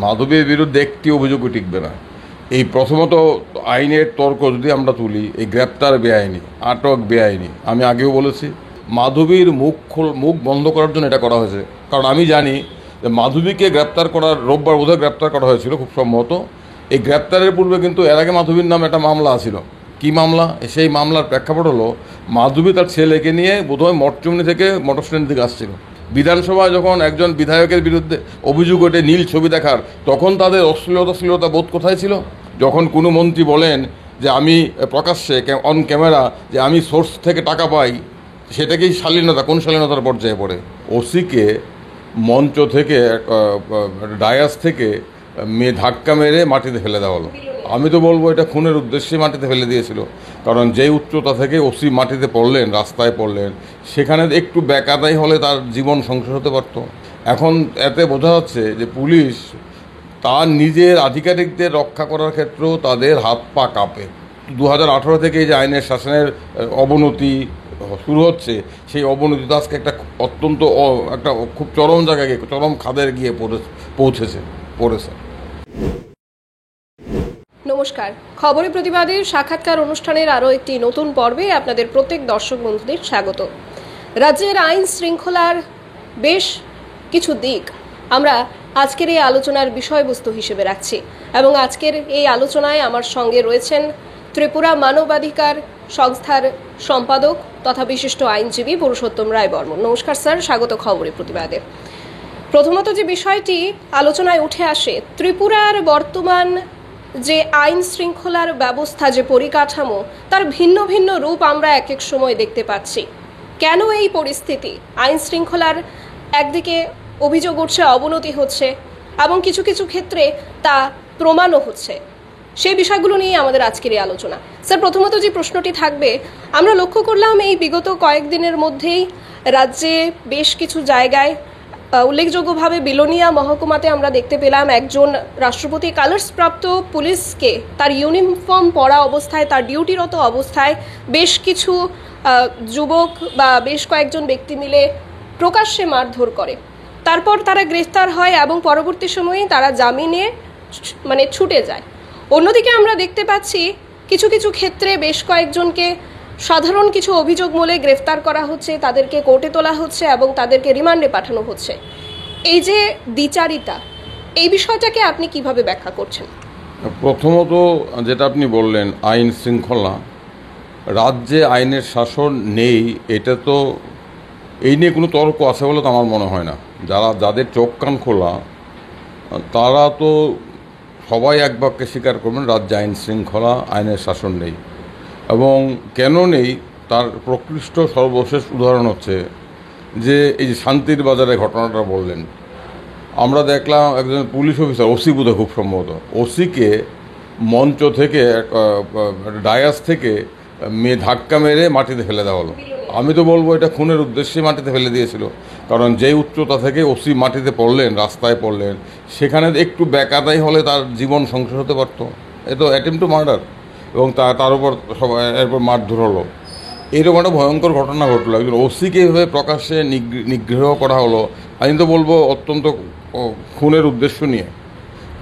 মাধবীর বিরুদ্ধে একটি অভিযোগও টিকবে না। এই প্রথমত আইনের তর্ক যদি আমরা তুলি, এই গ্রেপ্তার বেআইনি, আটক বেআইনি। আমি আগেও বলেছি মাধবীর মুখ বন্ধ করার জন্য এটা করা হয়েছে। কারণ আমি জানি যে মাধবীকে গ্রেপ্তার করার রোববার বোধহয় গ্রেপ্তার করা হয়েছিল খুব সম্ভবত। এই গ্রেপ্তারের পূর্বে কিন্তু এর আগে মাধবীর নামে একটা মামলা ছিল। কি মামলা? সেই মামলার প্রেক্ষাপট হলো মাধবী তার ছেলেকে নিয়ে বোধহয় মঠচুমনি থেকে মোটর স্ট্যান্ড দিকে আসছিল। বিধানসভায় যখন একজন বিধায়কের বিরুদ্ধে অভিযোগ ওঠে নীল ছবি দেখার, তখন তাদের অশ্লীলতা বোধ কোথায় ছিল? যখন কোনো মন্ত্রী বলেন যে আমি প্রকাশ্যে অন ক্যামেরা যে আমি সোর্স থেকে টাকা পাই, সেটাকেই শালীনতা, কোন শালীনতার পর্যায়ে পড়ে? ওসিকে মঞ্চ থেকে ডায়াস থেকে ধাক্কা মেরে মাটিতে ফেলে দেওয়া হলো। আমি তো বলবো এটা খুনের উদ্দেশ্যে মাটিতে ফেলে দিয়েছিল। কারণ যেই উচ্চতা থেকে ওসি মাটিতে পড়লেন, রাস্তায় পড়লেন, সেখানে একটু ব্যাকাদাই হলে তার জীবন সংসার হতে পারত। এখন এতে বোঝা যাচ্ছে যে পুলিশ তার নিজের আধিকারিকদের রক্ষা করার ক্ষেত্রেও তাদের হাত পা কাঁপে। 2018 থেকে এই যে আইনের শাসনের অবনতি শুরু হচ্ছে, সেই অবনতি তো আজকে একটা অত্যন্ত একটা খুব চরম জায়গায়, চরম খাদের গিয়ে পড়েছে। নমস্কার, খবরে প্রতিবাদের সাক্ষাৎকার অনুষ্ঠানের আরও একটি নতুন পর্বে আপনাদের প্রত্যেক দর্শক বন্ধুদের স্বাগত। রাজ্যের আইন শৃঙ্খলার বেশ কিছু দিক আমরা আজকের এই আলোচনার বিষয়বস্তু হিসেবে রাখছি এবং আজকের এই আলোচনায় আমার সঙ্গে রয়েছেন ত্রিপুরা মানবাধিকার সংস্থার সম্পাদক তথা বিশিষ্ট আইনজীবী পুরুষোত্তম রায় বর্মন। নমস্কার স্যার, স্বাগত খবরে প্রতিবাদে। প্রথমত যে বিষয়টি আলোচনায় উঠে আসে, ত্রিপুরার বর্তমান যে আইন শৃঙ্খলার ব্যবস্থা, যে পরিকাঠামো, তার ভিন্ন ভিন্ন রূপ আমরা এক এক সময় দেখতে পাচ্ছি। কেন এই পরিস্থিতি? আইন শৃঙ্খলার একদিকে অভিযোগ উঠছে, অবনতি হচ্ছে এবং কিছু কিছু ক্ষেত্রে তা প্রমাণও হচ্ছে। সেই বিষয়গুলো নিয়ে আমাদের আজকের এই আলোচনা। স্যার, প্রথমত যে প্রশ্নটি থাকবে, আমরা লক্ষ্য করলাম এই বিগত কয়েকদিনের মধ্যেই রাজ্যে বেশ কিছু জায়গায় উল্লেখযোগ্যভাবে বিলোনিয়া মহকুমাতে আমরা দেখতে পেলাম একজন রাষ্ট্রপতি কালার্স প্রাপ্ত পুলিশকে তার ইউনিফর্ম পরা অবস্থায়, তার ডিউটিরত অবস্থায় বেশ কিছু যুবক বা বেশ কয়েকজন ব্যক্তি মিলে প্রকাশ্যে মারধর করে। তারপর তারা গ্রেফতার হয় এবং পরবর্তী সময়ে তারা জামিনে ছুটে যায়। অন্যদিকে আমরা দেখতে পাচ্ছি কিছু কিছু ক্ষেত্রে বেশ কয়েকজনকে সাধারণ কিছু অভিযোগ মূলে গ্রেফতার করা হচ্ছে, তাদেরকে কোর্টে তোলা হচ্ছে এবং তাদেরকে রিমান্ডে পাঠানো হচ্ছে। এই যে দ্বিচারিতা, এই বিষয়টাকে আপনি কিভাবে ব্যাখ্যা করছেন? প্রথমত যেটা আপনি বললেন, আইন শৃঙ্খলা, রাজ্যে আইনের শাসন নেই, এটা তো এই নিয়ে কোনো তর্ক আছে বলে তো আমার মনে হয় না। যাদের চোখ কান খোলা তারা তো সবাই এক বাক্যে স্বীকার করবেন রাজ্যে আইন শৃঙ্খলা, আইনের শাসন নেই। এবং কেন নেই তার প্রকৃষ্ট সর্বশেষ উদাহরণ হচ্ছে যে এই যে শান্তির বাজারে ঘটনাটা বললেন, আমরা দেখলাম একজন পুলিশ অফিসার, ওসি বোধহয় খুব সম্ভবত, ওসিকে মঞ্চ থেকে ডায়াস থেকে ধাক্কা মেরে মাটিতে ফেলে দেওয়া হলো। আমি তো বলবো এটা খুনের উদ্দেশ্যে মাটিতে ফেলে দিয়েছিল। কারণ যেই উচ্চতা থেকে ওসি মাটিতে পড়লেন, রাস্তায় পড়লেন, সেখানে একটু ব্যাকাদাই হলে তার জীবন সংসার হতে পারত। এ তো অ্যাটেম্প টু মার্ডার, এবং তার উপর এরপর মারধর হলো। এইরকম একটা ভয়ঙ্কর ঘটনা ঘটলো। একজন ওসিকে এভাবে প্রকাশ্যে নিগ্রহ করা হলো, আমি তো বলবো অত্যন্ত খুনের উদ্দেশ্য নিয়ে।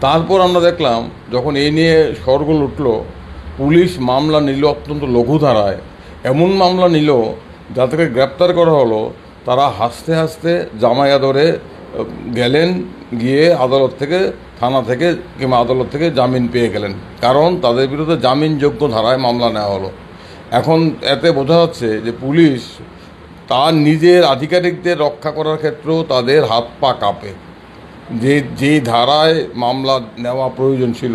তারপর আমরা দেখলাম যখন এই নিয়ে শোরগোল উঠল, পুলিশ মামলা নিল অত্যন্ত লঘু ধারায়। এমন মামলা নিল যাদেরকে গ্রেপ্তার করা হলো তারা হাসতে হাসতে জামাই আদরে গেলেন, গিয়ে আদালত থেকে, থানা থেকে কিংবা আদালত থেকে জামিন পেয়ে গেলেন। কারণ তাদের বিরুদ্ধে জামিনযোগ্য ধারায় মামলা নেওয়া হলো। এখন এতে বোঝা যাচ্ছে যে পুলিশ তার নিজের আধিকারিকদের রক্ষা করার ক্ষেত্রেও তাদের হাত পা কাঁপে। যেই ধারায় মামলা নেওয়া প্রয়োজন ছিল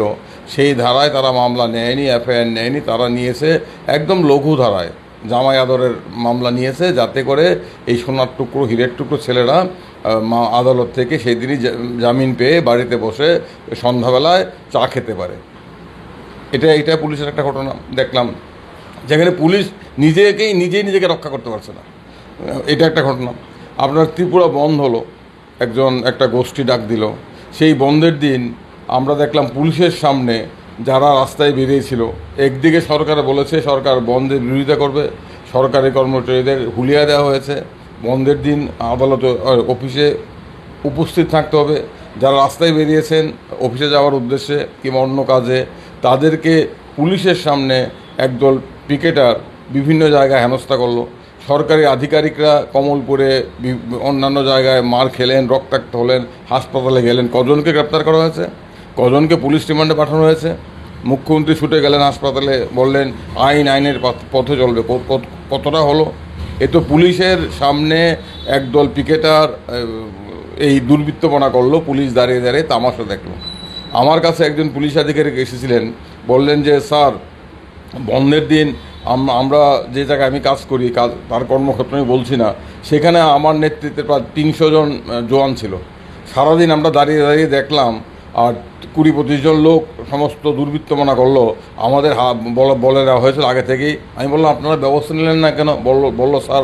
সেই ধারায় তারা মামলা নেয়নি, এফআইআর নেয়নি। তারা নিয়েছে একদম লঘু ধারায় জামাই আদরের মামলা নিয়েছে, যাতে করে এই সোনার টুকরো, হীরের টুকরো ছেলেরা আদালত থেকে সেই দিনই জামিন পেয়ে বাড়িতে বসে সন্ধ্যাবেলায় চা খেতে পারে। এটা পুলিশের একটা ঘটনা দেখলাম, যেখানে পুলিশ নিজেই নিজেকে রক্ষা করতে পারছে না। এটা একটা ঘটনা। আপনার ত্রিপুরা বন্ধ হলো, একটা গোষ্ঠী ডাক দিল। সেই বন্ধের দিন আমরা দেখলাম পুলিশের সামনে যারা রাস্তায় বেরিয়েছিল, একদিকে সরকার বলেছে সরকার বন্ধের বিরোধিতা করবে, সরকারি কর্মচারীদের হুলিয়া দেওয়া হয়েছে, বন্ধের দিন আদালত অফিসে উপস্থিত থাকতে হবে। যারা রাস্তায় বেরিয়েছেন অফিসে যাওয়ার উদ্দেশ্যে কিংবা অন্য কাজে, তাদেরকে পুলিশের সামনে একদল পিকেটার বিভিন্ন জায়গায় হেনস্থা করলো। সরকারি আধিকারিকরা কমলপুরে অন্যান্য জায়গায় মার খেলেন, রক্তাক্ত হলেন, হাসপাতালে গেলেন। কজনকে গ্রেপ্তার করা হয়েছে, কজনকে পুলিশ রিমান্ডে পাঠানো হয়েছে। মুখ্যমন্ত্রী ছুটে গেলেন হাসপাতালে, বললেন আইনের পথে চলবে। কতটা হলো? এ তো পুলিশের সামনে একদল পিকেটার এই দুর্বৃত্তপনা করলো, পুলিশ দাঁড়িয়ে দাঁড়িয়ে তামাশা দেখলো। আমার কাছে একজন পুলিশ আধিকারিক এসেছিলেন, বললেন যে স্যার, বন্ধের দিন আমরা যে জায়গায় আমি কাজ করি, তার কর্মক্ষেত্র আমি বলছি না, সেখানে আমার নেতৃত্বে প্রায় 300 জন জওয়ান ছিল। সারাদিন আমরা দাঁড়িয়ে দাঁড়িয়ে দেখলাম, আর 20-25 জন লোক সমস্ত দুর্বৃত্তমনা করলো। আমাদের বলে দেওয়া হয়েছিল আগে থেকেই। আমি বললাম আপনারা ব্যবস্থা নিলেন না কেন? বললো স্যার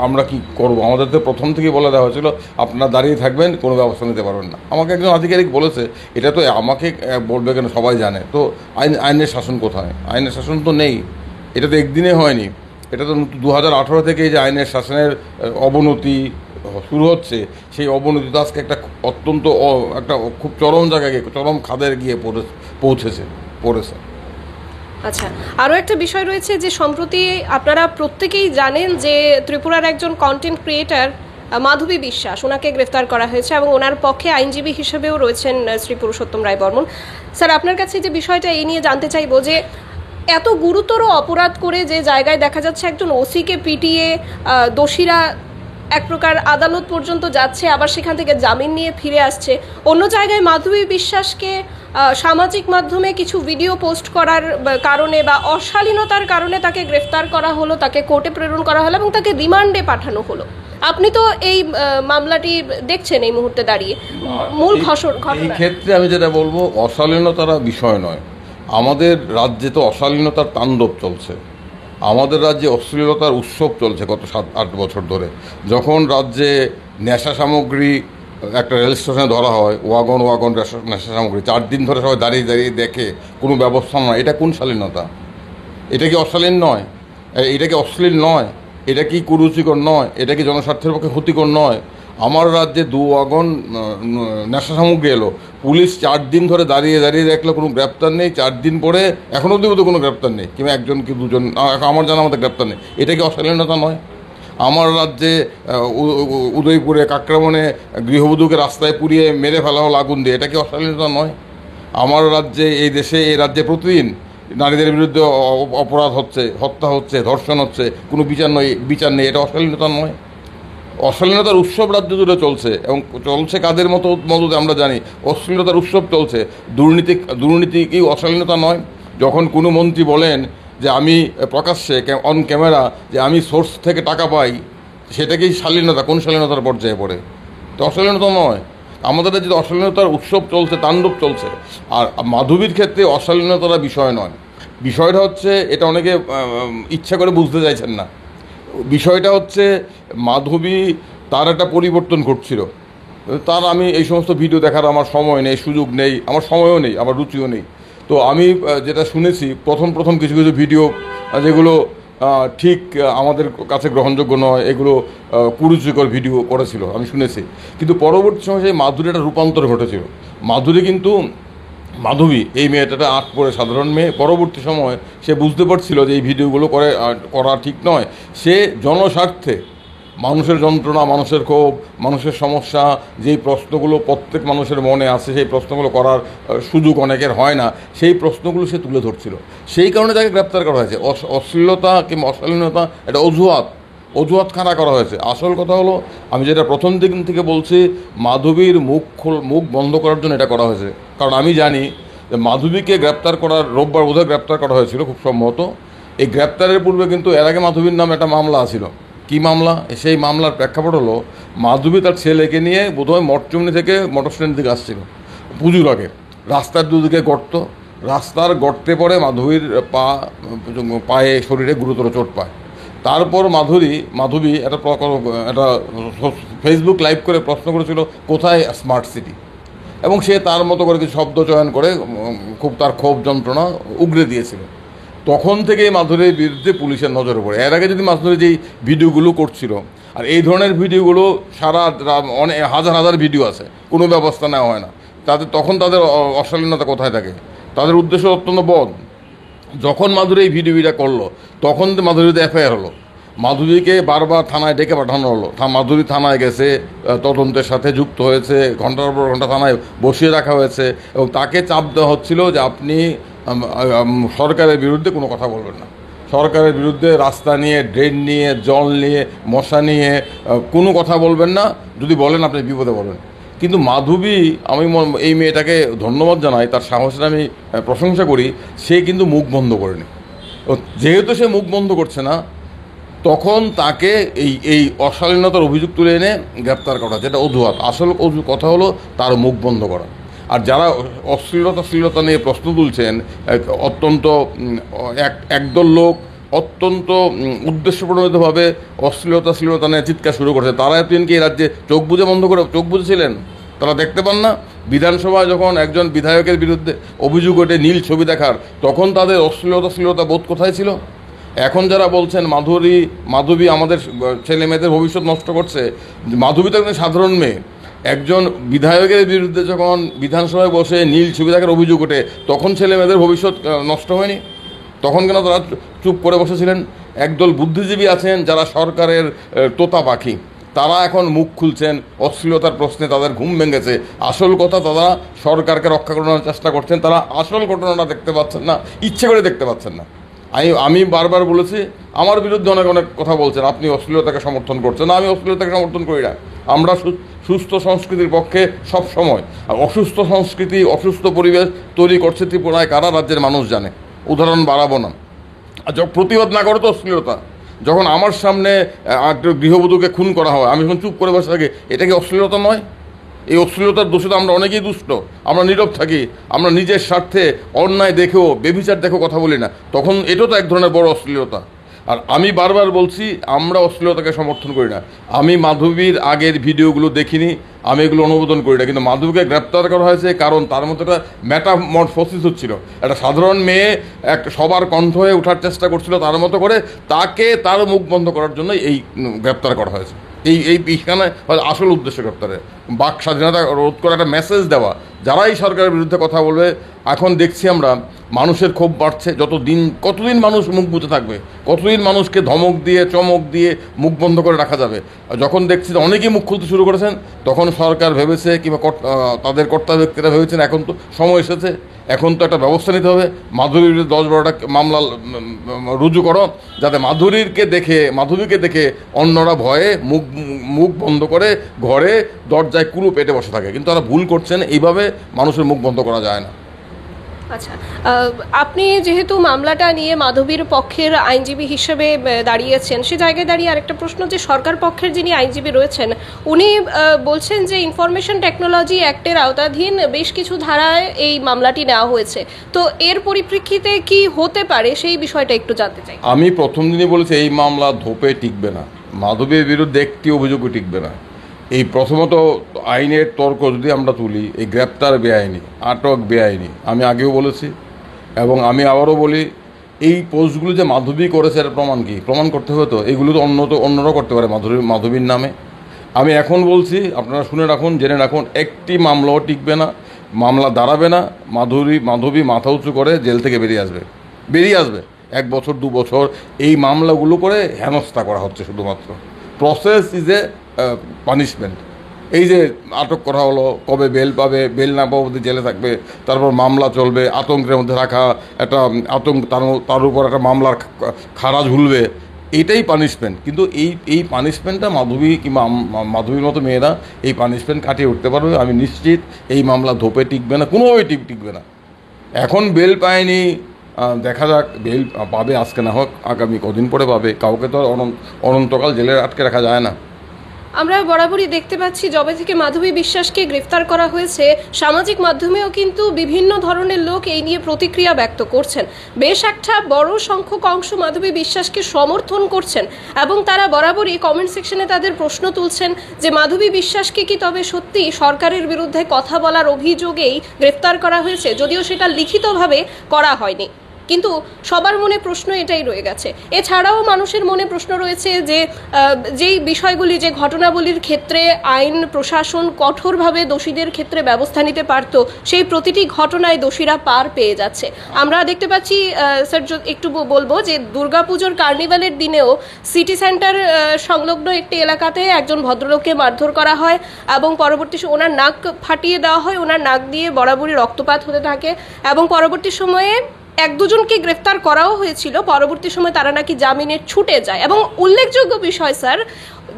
আমরা কি করবো, আমাদের তো প্রথম থেকেই বলে দেওয়া হয়েছিল আপনারা দাঁড়িয়ে থাকবেন, কোনো ব্যবস্থা নিতে পারবেন না। আমাকে একজন আধিকারিক বলেছে। এটা তো আমাকে বলবে কেন, সবাই জানে। তো আইনের শাসন কোথায়? আইনের শাসন তো নেই। এটা তো একদিনে হয়নি, এটা তো 2018 থেকে যে আইনের শাসনের অবনতি শুরু হচ্ছে, সেই অবনতি তো আজকে একটা অত্যন্ত একটা খুব চরম জায়গায় গিয়ে, চরম খাদের গিয়ে পড়েছে। আচ্ছা, আরও একটা বিষয় রয়েছে যে সম্প্রতি আপনারা প্রত্যেকেই জানেন যে ত্রিপুরার একজন কন্টেন্ট ক্রিয়েটার মাধবী বিশ্বাস, ওনাকে গ্রেফতার করা হয়েছে এবং ওনার পক্ষে আইনজীবী হিসেবেও রয়েছেন শ্রী পুরুষোত্তম রায় বর্মন। স্যার, আপনার কাছে যে বিষয়টা এই নিয়ে জানতে চাইবো যে এত গুরুতর অপরাধ করে যে জায়গায় দেখা যাচ্ছে একজন ওসিকে পিটিয়ে দোষীরা এক প্রকার আদালত পর্যন্ত যাচ্ছে, আবার সেখান থেকে জামিন নিয়ে ফিরে আসছে, অন্য জায়গায় মাধবী বিশ্বাসকে সামাজিক মাধ্যমে কিছু ভিডিও পোস্ট করার কারণে বা অশালীনতার কারণে তাকে গ্রেফতার করা হলো, তাকে কোর্টে প্রেরণ করা হলো এবং তাকে রিমান্ডে পাঠানো হলো। আপনি তো এই মামলাটি দেখছেন এই মুহূর্তে দাঁড়িয়ে, মূল ঘটনা। এই ক্ষেত্রে আমি যেটা বলবো, অশালীনতার বিষয় নয়। আমাদের রাজ্যে তো অশালীনতার তাণ্ডব চলছে, আমাদের রাজ্যে অশ্লীলতার উৎসব চলছে গত 7-8 বছর ধরে। যখন রাজ্যে নেশা সামগ্রী একটা রেল স্টেশনে ধরা হয়, ওয়াগন নেশা সামগ্রী 4 দিন ধরে সবাই দাঁড়িয়ে দাঁড়িয়ে দেখে, কোনো ব্যবস্থা নয়, এটা কোন শালীনতা? এটা কি অশালীন নয়? এটা কি অশ্লীল নয়? এটা কি কুরুচিকর নয়? এটা কি জনস্বার্থের পক্ষে ক্ষতিকর নয়? আমার রাজ্যে 2 ওয়াগন নেশা সামগ্রী এলো, পুলিশ 4 দিন ধরে দাঁড়িয়ে দাঁড়িয়ে দেখলো, কোনো গ্রেপ্তার নেই। 4 দিন পরে এখনও অবধি তো কোনো গ্রেপ্তার নেই, কিংবা 1 কি 2 জন আমার জানা মতো গ্রেপ্তার নেই। এটা কি অশালীনতা নয়? আমার রাজ্যে উদয়পুরে কাকরামনে গৃহবধূকে রাস্তায় পুড়িয়ে মেরে ফেলা হলো আগুন দিয়ে, এটা কি অশালীনতা নয়? আমার রাজ্যে, এই রাজ্যে প্রতিদিন নারীদের বিরুদ্ধে অপরাধ হচ্ছে, হত্যা হচ্ছে, ধর্ষণ হচ্ছে, কোনো বিচার নেই, এটা অশালীনতা নয়? অশ্লীলতার উৎসব রাজ্য জুড়ে চলছে, এবং চলছে কাদের মদতে আমরা জানি। অশ্লীলতার উৎসব চলছে। দুর্নীতি কি অশ্লীলতা নয়? যখন কোনো মন্ত্রী বলেন যে আমি প্রকাশ্যে অন ক্যামেরা যে আমি সোর্স থেকে টাকা পাই, সেটাকেই শালীনতা? কোন শালীনতার পর্যায়ে পড়ে? তো অশ্লীলতা নয়। আমাদের যদি অশ্লীলতার উৎসব চলছে, তাণ্ডব চলছে। আর মাধবীর ক্ষেত্রে অশ্লীলতার বিষয় নয়, বিষয়টা হচ্ছে, এটা অনেকে ইচ্ছা করে বুঝতে চাইছেন না। বিষয়টা হচ্ছে মাধবী তার একটা পরিবর্তন ঘটছিল। তার আমি এই সমস্ত ভিডিও দেখার আমার সময় নেই, সুযোগ নেই, আমার সময়ও নেই, আমার রুচিও নেই। তো আমি যেটা শুনেছি, প্রথম কিছু ভিডিও যেগুলো ঠিক আমাদের কাছে গ্রহণযোগ্য নয়, এগুলো কুরুচিকর ভিডিও করেছিল, আমি শুনেছি। কিন্তু পরবর্তী সময় সেই মাধুরীর একটা রূপান্তর ঘটেছিল। মাধবী এই মেয়েটা 8 পরে সাধারণ মেয়ে, পরবর্তী সময় সে বুঝতে পারছিল যে এই ভিডিওগুলো করা ঠিক নয়। সে জনস্বার্থে মানুষের যন্ত্রণা, মানুষের ক্ষোভ, মানুষের সমস্যা, যেই প্রশ্নগুলো প্রত্যেক মানুষের মনে আছে, সেই প্রশ্নগুলো করার সুযোগ অনেকের হয় না, সেই প্রশ্নগুলো সে তুলে ধরছিল। সেই কারণে তাকে গ্রেপ্তার করা হয়েছে। অশ্লীলতা কিংবা অশালীনতা এটা অজুহাত খাড়া করা হয়েছে। আসল কথা হলো, আমি যেটা প্রথম দিন থেকে বলছি, মাধবীর মুখ বন্ধ করার জন্য এটা করা হয়েছে। কারণ আমি জানি যে মাধবীকে গ্রেপ্তার করার রোববার বোধহয় গ্রেপ্তার করা হয়েছিল খুব সম্ভবত। এই গ্রেপ্তারের পূর্বে কিন্তু এর আগে মাধবীর নামে একটা মামলা ছিল। কী মামলা? সেই মামলার প্রেক্ষাপট হলো, মাধবী তার ছেলেকে নিয়ে বোধহয় মঠচুমনি থেকে মোটর স্ট্যান্ড দিকে আসছিল পুজোর আগে। রাস্তার দুদিকে গর্ত, রাস্তার গর্তে পড়ে মাধবীর পায়ে শরীরে গুরুতর চোট পায়। তারপর মাধবী একটা ফেসবুক লাইভ করে প্রশ্ন করেছিল, কোথায় স্মার্ট সিটি? এবং সে তার মতো করে কিছু শব্দ চয়ন করে খুব তার ক্ষোভ যন্ত্রণা উগরে দিয়েছিল। তখন থেকেই মাধুরীর বিরুদ্ধে পুলিশের নজরে পড়ে। এর আগে যদি মাধুরী যেই ভিডিওগুলো করছিল, আর এই ধরনের ভিডিওগুলো অনেক হাজার হাজার ভিডিও আছে, কোনো ব্যবস্থা নেওয়া হয় না তখন তাদের অশালীনতা কোথায় থাকে? তাদের উদ্দেশ্য অত্যন্ত বদ। যখন মাধুরী এই ভিডিওটা করলো তখন মাধুরীতে এফআইআর হলো, মাধুরীকে বারবার থানায় ডেকে পাঠানো হলো। মাধুরী থানায় গেছে, তদন্তের সাথে যুক্ত হয়েছে, ঘন্টার পর ঘন্টা থানায় বসিয়ে রাখা হয়েছে এবং তাকে চাপ দেওয়া হচ্ছিল যে আপনি সরকারের বিরুদ্ধে কোনো কথা বলবেন না, সরকারের বিরুদ্ধে রাস্তা নিয়ে, ড্রেন নিয়ে, জল নিয়ে, মশা নিয়ে কোনো কথা বলবেন না, যদি বলেন আপনি বিপদে পড়বেন। কিন্তু মাধবী, আমি এই মেয়েটাকে ধন্যবাদ জানাই, তার সাহসের আমি প্রশংসা করি, সে কিন্তু মুখ বন্ধ করেনি। যেহেতু সে মুখ বন্ধ করছে না, তখন তাকে এই অশালীনতার অভিযোগ তুলে এনে গ্রেপ্তার করা, যেটা অজুহাত। আসল কথা হলো তার মুখ বন্ধ করা। আর যারা শ্লীলতা নিয়ে প্রশ্ন তুলছেন, অত্যন্ত একদল লোক অত্যন্ত উদ্দেশ্যপ্রণোদিতভাবে শ্লীলতা নিয়ে চিৎকার শুরু করছে, তারা এতদিন কি এই রাজ্যে চোখ বুঝেছিলেন? তারা দেখতে পান না? বিধানসভায় যখন একজন বিধায়কের বিরুদ্ধে অভিযোগ ওঠে নীল ছবি দেখার, তখন তাদের শ্লীলতা বোধ কোথায় ছিল? এখন যারা বলছেন মাধবী আমাদের ছেলে মেয়েদের ভবিষ্যৎ নষ্ট করছে, মাধবী তো একজন সাধারণ মেয়ে। একজন বিধায়কের বিরুদ্ধে যখন বিধানসভায় বসে নীল ছবি দেখার অভিযোগ ওঠে, তখন ছেলে মেয়েদের ভবিষ্যৎ নষ্ট হয়নি? তখন কেন তারা চুপ করে বসেছিলেন? একদল বুদ্ধিজীবী আছেন যারা সরকারের তোতা পাখি, তারা এখন মুখ খুলছেন, অশ্লীলতার প্রশ্নে তাদের ঘুম ভেঙেছে। আসল কথা, তারা সরকারকে রক্ষা করানোর চেষ্টা করছেন, তারা আসল ঘটনাটা দেখতে পাচ্ছেন না, ইচ্ছে করে দেখতে পাচ্ছেন না। আমি বারবার বলেছি, আমার বিরুদ্ধে অনেক কথা বলছেন, আপনি অশ্লীলতাকে সমর্থন করছেন না। আমি অশ্লীলতাকে সমর্থন করি না। আমরা সুস্থ সংস্কৃতির পক্ষে সব সময়। আর অসুস্থ সংস্কৃতি, অসুস্থ পরিবেশ তৈরি করছে ত্রিপুরায় কারা, রাজ্যের মানুষ জানে। উদাহরণ বাড়াবো না। আর যখন প্রতিবাদ না করে তো অশ্লীলতা, যখন আমার সামনে গৃহবধূকে খুন করা হয়, আমি যখন চুপ করে বসে থাকি, এটা কি অশ্লীলতা নয়? এই অশ্লীলতার দোষে তো আমরা অনেকেই দুষ্ট, আমরা নীরব থাকি, আমরা নিজের স্বার্থে অন্যায় দেখেও, বেবিচার দেখেও কথা বলি না, তখন এটাও তো এক ধরনের বড় অশ্লীলতা। আর আমি বারবার বলছি, আমরা অশ্লীলতাকে সমর্থন করি না। আমি মাধবীর আগের ভিডিওগুলো দেখিনি, আমি এগুলো অনুমোদন করি না। কিন্তু মাধবীকে গ্রেপ্তার করা হয়েছে কারণ তার মধ্যে একটা মেটামরফোসিস হচ্ছিল। একটা সাধারণ মেয়ে সবার কণ্ঠ হয়ে ওঠার চেষ্টা করছিল তার মতো করে, তাকে তার মুখ বন্ধ করার জন্য এই গ্রেপ্তার করা হয়েছে। এইখানে আসল উদ্দেশ্য গ্রেপ্তারের, বাক স্বাধীনতা রোধ করে একটা মেসেজ দেওয়া। যারাই সরকারের বিরুদ্ধে কথা বলবে, এখন দেখছি আমরা মানুষের ক্ষোভ বাড়ছে। কতদিন মানুষ মুখ বুঝে থাকবে? কতদিন মানুষকে ধমক দিয়ে, চমক দিয়ে মুখ বন্ধ করে রাখা যাবে? যখন দেখছি যে অনেকেই মুখ খুলতে শুরু করেছেন, তখন সরকার ভেবেছে, কিংবা তাদের কর্তা ব্যক্তিরা ভেবেছেন, এখন তো সময় এসেছে, এখন তো একটা ব্যবস্থা নিতে হবে। মাধুরীর বিরুদ্ধে 10-12টা মামলা রুজু করো, যাতে মাধবীকে দেখে অন্যরা ভয়ে মুখ বন্ধ করে ঘরে দরজায় কুলু পেটে বসে থাকে। কিন্তু তারা ভুল করছেন, এইভাবে মানুষের মুখ বন্ধ করা যায় না। আচ্ছা, আপনি যেহেতু মামলাটা নিয়ে মাধবীর পক্ষের আইনজীবী হিসেবে দাঁড়িয়েছেন, সে জায়গায় দাঁড়িয়ে আরেকটা প্রশ্ন, যে সরকার পক্ষের যিনি আইনজীবী রয়েছেন, উনি বলছেন যে ইনফরমেশন টেকনোলজি অ্যাক্টের আওতাধীন বেশ কিছু ধারায় এই মামলাটি নেওয়া হয়েছে। তো এর পরিপ্রেক্ষিতে কি হতে পারে, সেই বিষয়টা একটু জানতে চাই। আমি প্রথম দিনই বলেছি, এই মামলা ধোপে টিকবে না, মাধবীর বিরুদ্ধে একটি অভিযোগও টিকবে না। এই প্রথমত আইনের তর্ক যদি আমরা তুলি, এই গ্রেপ্তার বেআইনি, আটক বেআইনি, আমি আগেও বলেছি এবং আমি আবারও বলি, এই পোস্টগুলো যে মাধবী করেছে এর প্রমাণ কি? প্রমাণ করতে হবে তো। এগুলো তো অন্যরাও করতে পারে মাধবীর নামে। আমি এখন বলছি, আপনারা শুনে রাখুন, জেনে রাখুন, একটি মামলাও টিকবে না, মামলা দাঁড়াবে না। মাধবী মাথা উঁচু করে জেল থেকে বেরিয়ে আসবে 1 বছর 2 বছর এই মামলাগুলো করে হেনস্থা করা হচ্ছে শুধুমাত্র। Process is a punishment. এই যে আটক করা হলো, কবে বেল পাবে, বেল না পাওয়া অবধি জেলে থাকবে, তারপর মামলা চলবে, আতঙ্কের মধ্যে রাখা, একটা আতঙ্ক, তার উপর একটা মামলার খাড়া ঝুলবে, এটাই পানিশমেন্ট। কিন্তু এই পানিশমেন্টটা মাধবী কিংবা মাধবীর মতো মেয়েরা এই পানিশমেন্ট কাটিয়ে উঠতে পারবে। আমি নিশ্চিত এই মামলা ধোপে টিকবে না, কোনোভাবেই টিকবে না। এখন বেল পায়নি, দেখা যাক, বেল পাবে, আজকে না হোক আগামী কদিন পরে পাবে। কাউকে তো অনন্তকাল জেলে আটকে রাখা যায় না। আমরা বরাবরই দেখতে পাচ্ছি, যবে থেকে মাধবী বিশ্বাসকে গ্রেফতার করা হয়েছে, সামাজিক মাধ্যমেও কিন্তু বিভিন্ন ধরনের লোক এই নিয়ে প্রতিক্রিয়া ব্যক্ত করছেন। বেশ একটা বড় সংখ্যক অংশ মাধবী বিশ্বাসকে সমর্থন করছেন এবং তারা বরাবরই কমেন্ট সেকশনে তাদের প্রশ্ন তুলছেন যে মাধবী বিশ্বাসকে কি তবে সত্যি সরকারের বিরুদ্ধে কথা বলার অভিযোগেই গ্রেফতার করা হয়েছে, যদিও সেটা লিখিতভাবে করা হয়নি। কিন্তু সবার মনে প্রশ্ন এটাই রয়ে গেছে। এছাড়াও মানুষের মনে প্রশ্ন রয়েছে যে যেই বিষয়গুলি, যে ঘটনাবলীর ক্ষেত্রে আইন প্রশাসন কঠোরভাবে দোষীদের ক্ষেত্রে ব্যবস্থা নিতে পারত, সেই প্রতিটি ঘটনায় দোষীরা পার পেয়ে যাচ্ছে। আমরা দেখতে পাচ্ছি স্যার, একটু বলবো যে দুর্গাপুজোর কার্নিভালের দিনেও সিটি সেন্টার সংলগ্ন একটি এলাকাতে একজন ভদ্রলোককে মারধর করা হয় এবং পরবর্তী ওনার নাক ফাটিয়ে দেওয়া হয়, ওনার নাক দিয়ে বরাবরই রক্তপাত হতে থাকে এবং পরবর্তী সময়ে এক দুজনকে গ্রেফতার করাও হয়েছিল। পরবর্তী সময় তারা নাকি জামিনে ছুটে যায়। এবং উল্লেখযোগ্য বিষয় স্যার,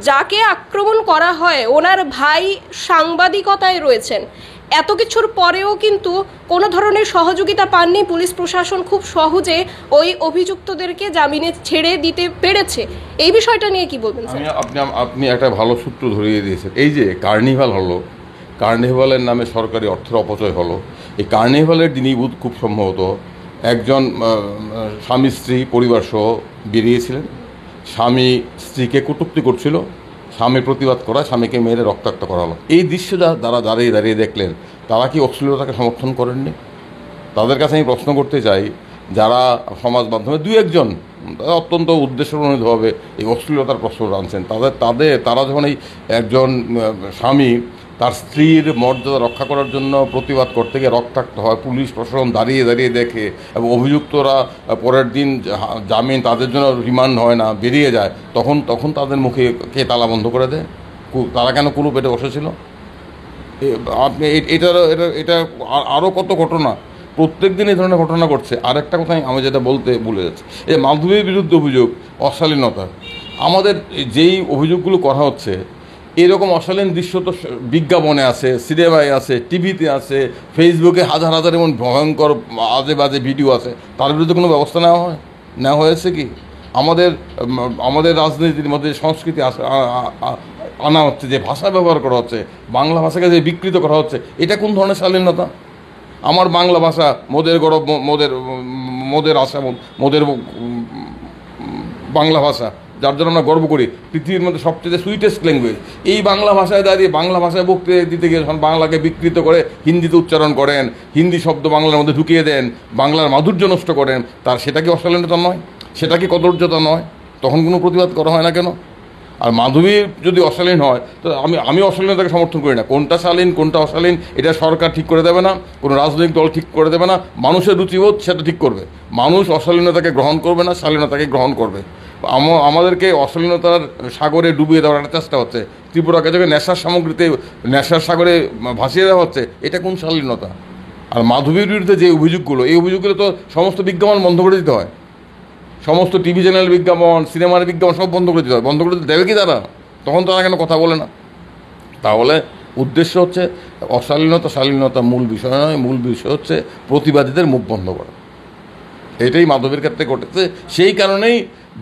যাকে আক্রমণ করা হয় ওনার ভাই সাংবাদিকতায় রয়েছেন। এত কিছুর পরেও কিন্তু কোনো ধরনের সহযোগিতা পাননি পুলিশ প্রশাসন, খুব সহজে ওই অভিযুক্তদেরকে জামিনে ছেড়ে দিতে পেরেছে। এই বিষয়টা নিয়ে কি বলবেন স্যার? আপনি একটা ভালো সূত্র ধরিয়ে দিয়েছেন। এই যে কার্নিভাল হলো, কার্নিভালের নামে সরকারি অর্থের অপচয় হলো। এই কার্নিভালের দিনই খুব সম্ভবত একজন স্বামী স্ত্রী পরিবার সহ বেরিয়েছিলেন। স্বামী স্ত্রীকে কটূক্তি করছিল, স্বামীর প্রতিবাদ করা, স্বামীকে মেরে রক্তাক্ত করা হলো। এই দৃশ্য যারা দাঁড়িয়ে দাঁড়িয়ে দেখলেন, তারা কি অশ্লীলতাকে সমর্থন করেননি? তাদের কাছে আমি প্রশ্ন করতে চাই, যারা সমাজ মাধ্যমে দুই একজন অত্যন্ত উদ্দেশ্যপ্রণোদিতভাবে এই অশ্লীলতার প্রশ্ন আনছেন, তারা যখন এই একজন স্বামী তার স্ত্রীর মর্যাদা রক্ষা করার জন্য প্রতিবাদ করতে গিয়ে রক্তাক্ত হয়, পুলিশ প্রশাসন দাঁড়িয়ে দাঁড়িয়ে দেখে এবং অভিযুক্তরা পরের দিন জামিন, তাদের জন্য রিমান্ড হয় না, বেরিয়ে যায়, তখন তাদের মুখে কে তালা বন্ধ করে দেয়? তারা কেন কুলু পেটে বসেছিল? আপনি এটা আরও কত ঘটনা, প্রত্যেক দিন এই ধরনের ঘটনা ঘটছে। আরেকটা কথা আমি যেটা বলতে ভুলে যাচ্ছি, এই মাধবীর বিরুদ্ধে অভিযোগ অশালীনতা, আমাদের যেই অভিযোগগুলো করা হচ্ছে, এরকম অশালীন দৃশ্য তো বিজ্ঞাপনে আছে, সিনেমায় আছে, টিভিতে আছে, ফেসবুকে হাজার হাজার এমন ভয়ঙ্কর আজে বাজে ভিডিও আছে, তার বিরুদ্ধে কোনো ব্যবস্থা নেওয়া হয়েছে কি? আমাদের রাজনীতির মধ্যে সংস্কৃতি আনা হচ্ছে, যে ভাষা ব্যবহার করা হচ্ছে, বাংলা ভাষাকে যে বিকৃত করা হচ্ছে, এটা কোন ধরনের শালীনতা? আমার বাংলা ভাষা মোদের গৌরব, মোদের আশা, মোদের বাংলা ভাষা, যার জন্য আমরা গর্ব করি, পৃথিবীর মধ্যে সবচেয়ে সুইটেস্ট ল্যাঙ্গুয়েজ। এই বাংলা ভাষায় দাঁড়িয়ে বাংলা ভাষায় বক্তৃতা দিতে গিয়ে বাংলাকে বিকৃত করে হিন্দিতে উচ্চারণ করেন, হিন্দি শব্দ বাংলার মধ্যে ঢুকিয়ে দেন, বাংলার মাধুর্য নষ্ট করেন, সেটা কি অশালীনতা নয়? সেটা কি কদর্যতা নয়? তখন কোনো প্রতিবাদ করা হয় না কেন? আর মাধবী যদি অশালীন হয়, তো আমি অশালীনতাকে সমর্থন করি না। কোনটা শালীন কোনটা অশালীন এটা সরকার ঠিক করে দেবে না, কোনো রাজনৈতিক দল ঠিক করে দেবে না, মানুষের রুচিবোধ সেটা ঠিক করবে। মানুষ অশালীনতাকে গ্রহণ করবে না, শালীনতাকে গ্রহণ করবে। আমাদেরকে অশালীনতার সাগরে ডুবিয়ে দেওয়ার একটা চেষ্টা হচ্ছে। ত্রিপুরাকে যখন নেশার সাগরে ভাসিয়ে দেওয়া হচ্ছে, এটা কোন শালীনতা? আর মাধবীর বিরুদ্ধে যে অভিযোগগুলো, এই অভিযোগগুলো তো সমস্ত বিজ্ঞাপন বন্ধ করে দিতে হয়, সমস্ত টিভি চ্যানেল বিজ্ঞাপন, সিনেমার বিজ্ঞাপন সব বন্ধ করে দিতে হয়। বন্ধ করে দিতে দেবে কি তারা? তখন তারা কেন কথা বলে না? তাহলে উদ্দেশ্য হচ্ছে শালীনতা মূল বিষয় নয়, মূল বিষয় হচ্ছে প্রতিবাদীদের মুখ বন্ধ করা। এটাই মাধবীর ক্ষেত্রে ঘটেছে। সেই কারণেই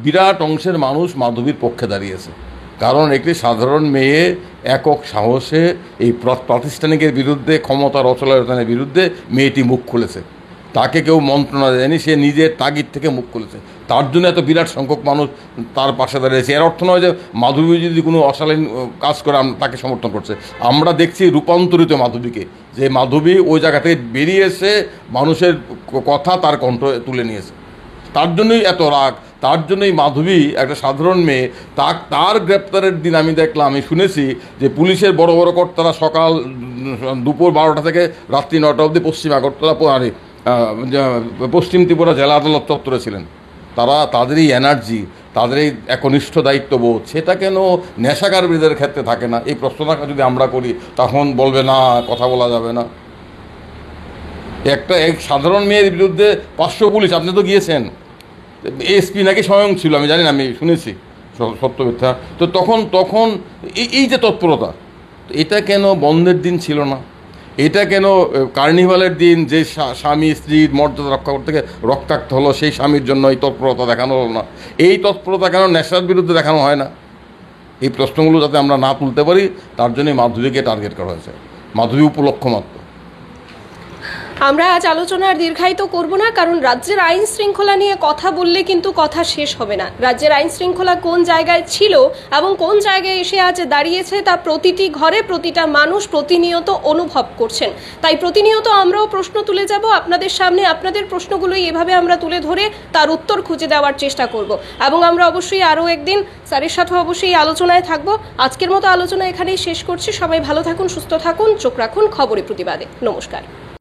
বিরাট অংশের মানুষ মাধবীর পক্ষে দাঁড়িয়েছে, কারণ একটি সাধারণ মেয়ে একক সাহসে এই প্রাতিষ্ঠানিকের বিরুদ্ধে, ক্ষমতার অচলায়তনের বিরুদ্ধে মেয়েটি মুখ খুলেছে। তাকে কেউ মন্ত্রণা দেয়নি, সে নিজের তাগিদ থেকে মুখ খুলেছে। তার জন্য এত বিরাট সংখ্যক মানুষ তার পাশে দাঁড়িয়েছে। এর অর্থ নয় যে মাধবী যদি কোনো অশালীন কাজ করে তাকে সমর্থন করছে। আমরা দেখছি রূপান্তরিত মাধবীকে, যে মাধবী ওই জায়গা থেকে বেরিয়ে এসে মানুষের কথা তার কণ্ঠ তুলে নিয়েছে। তার জন্যই এত রাগ, তার জন্যই মাধবী একটা সাধারণ মেয়ে। তার গ্রেপ্তারের দিন আমি দেখলাম, আমি শুনেছি যে পুলিশের বড় বড় কর্তারা সকাল দুপুর 12টা থেকে রাত্রি 9টা অবধি পশ্চিম আগরতলা পশ্চিম ত্রিপুরা জেলা আদালত চত্বরে ছিলেন। তাদের এই এনার্জি, তাদের এই একনিষ্ঠ দায়িত্ববোধ, সেটা কেন নেশাকারীদের ক্ষেত্রে থাকে না? এই প্রশ্নটা যদি আমরা করি, তখন বলবে না, কথা বলা যাবে না। এক সাধারণ মেয়ের বিরুদ্ধে 500 পুলিশ, আপনি তো গিয়েছেন, এসপি নাকি স্বয়ং ছিল, আমি জানি না, আমি শুনেছি, সত্য মিথ্যা। তো তখন এই যে তৎপরতা, এটা কেন বন্ধের দিন ছিল না? এটা কেন কার্নিভালের দিন যে স্বামী স্ত্রীর মর্যাদা রক্ষা করতে গিয়ে রক্তাক্ত হলো, সেই স্বামীর জন্য এই তৎপরতা দেখানো হলো না? এই তৎপরতা কেন নেশার বিরুদ্ধে দেখানো হয় না? এই প্রশ্নগুলো যাতে আমরা না তুলতে পারি, তার জন্যই মাধবীকে টার্গেট করা হয়েছে। মাধবী উপলক্ষ মাত্র। আমরা আজ আলোচনার দীর্ঘায়িত করব না, কারণ রাজ্যের আইন শৃঙ্খলা নিয়ে কথা বললে কিন্তু কথা শেষ হবে না। রাজ্যের আইন শৃঙ্খলা কোন জায়গায় ছিল এবং কোন জায়গায় এসে আজ দাঁড়িয়েছে তা প্রতিটি ঘরে প্রতিটা মানুষ প্রতিনিয়ত অনুভব করছেন। তাই প্রতিনিয়ত আমরাও প্রশ্ন তুলে যাব আপনাদের সামনে, আপনাদের প্রশ্নগুলোই এভাবে আমরা তুলে ধরে তার উত্তর খুঁজে দেওয়ার চেষ্টা করব এবং আমরা অবশ্যই আরও একদিন স্যারের সাথে অবশ্যই আলোচনায় থাকব। আজকের মতো আলোচনা এখানেই শেষ করছি। সবাই ভালো থাকুন, সুস্থ থাকুন, চোখ রাখুন খবরে প্রতিবাদে। নমস্কার।